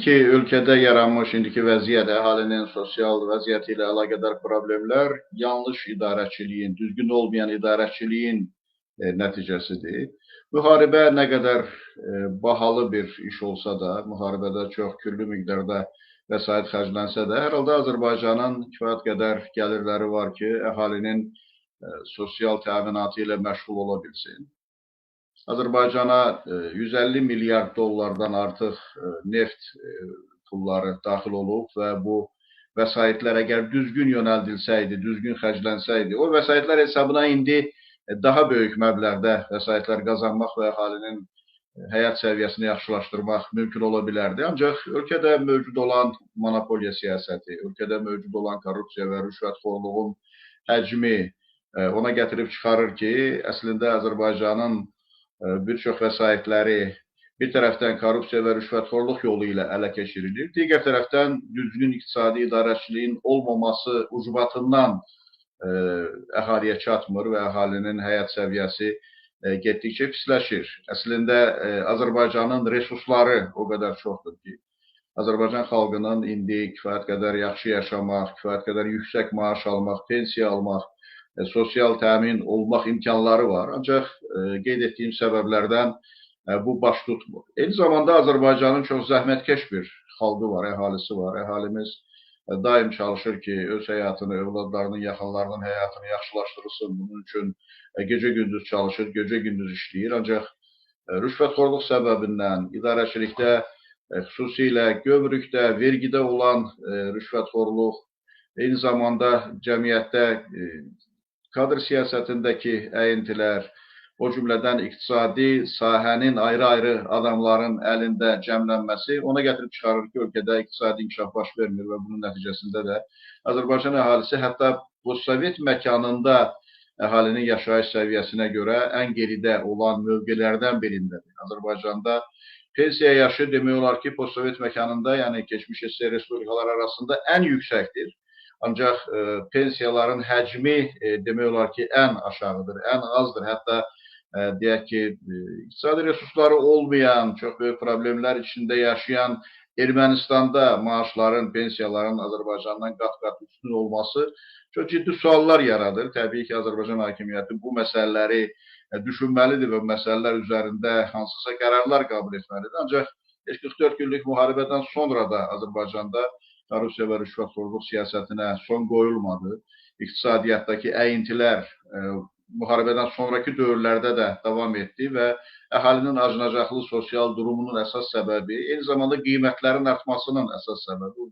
ki, ölkədə yaranmış indiki vəziyyət, əhalinin sosial vəziyyəti ilə əlaqədar problemlər yanlış idarəçiliyin, düzgün olmayan idarəçiliyin nəticəsidir. Müharibə nə qədər bahalı bir iş olsa da, müharibədə çox küllü miqdarda vəsait xərclənsə də, hər halda Azərbaycanın kifayət qədər gəlirləri var ki, əhalinin sosial təminatı ilə məşğul ola bilsin. Azərbaycana 150 milyard dollardan artıq neft pulları daxil olub və bu vəsaitlər əgər düzgün yönəldilsəydi, düzgün xərclənsəydi, o vəsaitlər hesabına indi daha böyük məbləğdə vəsaitlər qazanmaq və əhalinin həyat səviyyəsini yaxşılaşdırmaq mümkün ola bilərdi. Ancaq ölkədə mövcud olan monopoliya siyasəti, ölkədə mövcud olan korrupsiya və rüşvətxorluğun həcmi ona gətirib çıxarır ki, əslində Azərbaycanın bir çox vəsaitləri bir tərəfdən korrupsiya və rüşvətxorluq yolu ilə ələ keçirilir, digər tərəfdən düzgün iqtisadi idarəçiliyin olmaması ucbatından əhaliyə çatmır və əhalinin həyat səviyyəsi getdikcə pisləşir. Əslində Azərbaycanın resursları o qədər çoxdur ki, Azərbaycan xalqının indi kifayət qədər yaxşı yaşamaq, kifayət qədər yüksək maaş almaq, pensiya almaq, sosial təmin olmaq imkanları var. Ancaq qeyd etdiyim səbəblərdən bu baş tutmur. Eyni zamanda Azərbaycanın çox zəhmətkeş bir xalqı var, əhalisi var. Əhalimiz daim çalışır ki, öz həyatını, övladlarının, yaxınlarının həyatını yaxşılaşdırsın. Bunun üçün gecə-gündüz çalışır, gecə-gündüz işləyir. Ancaq rüşvətxorluq səbəbindən, idarəçilikdə, xüsusilə gömrükdə, vergidə olan rüşvətxorluq, eyni zamanda cəmiyyətdə kadr siyasətindəki əyintilər, o cümlədən iqtisadi sahənin ayrı-ayrı adamların əlində cəmlənməsi ona gətirib çıxarır ki, ölkədə iqtisadi inkişaf baş vermir və bunun nəticəsində də Azərbaycan əhalisi hətta postsovet məkanında əhalinin yaşayış səviyyəsinə görə ən geridə olan mövqelərdən birindədir. Azərbaycanda pensiya yaşı demək olar ki, postsovet məkanında, yəni keçmiş SSR respublikaları arasında ən yüksəkdir. Ancaq pensiyaların həcmi demək olar ki, ən aşağıdır, ən azdır. Hətta deyək ki, iqtisadi resursları olmayan, çox böyük problemlər içində yaşayan Ermənistanda maaşların, pensiyaların Azərbaycandan qat-qat üstün olması çox ciddi suallar yaradır. Təbii ki, Azərbaycan hakimiyyəti bu məsələləri düşünməlidir və məsələlər üzərində hansısa qərarlar qəbul etməlidir. Ancaq 44 günlük müharibədən sonra da Azərbaycanda korrupsiya və rüşvətxorluq siyasətinə son qoyulmadı. İqtisadiyyatdakı əyintilər müharibədən sonraki dövrlərdə də davam etdi və əhalinin acınacaqlı sosial durumunun əsas səbəbi, eyni zamanda qiymətlərin artmasının əsas səbəbi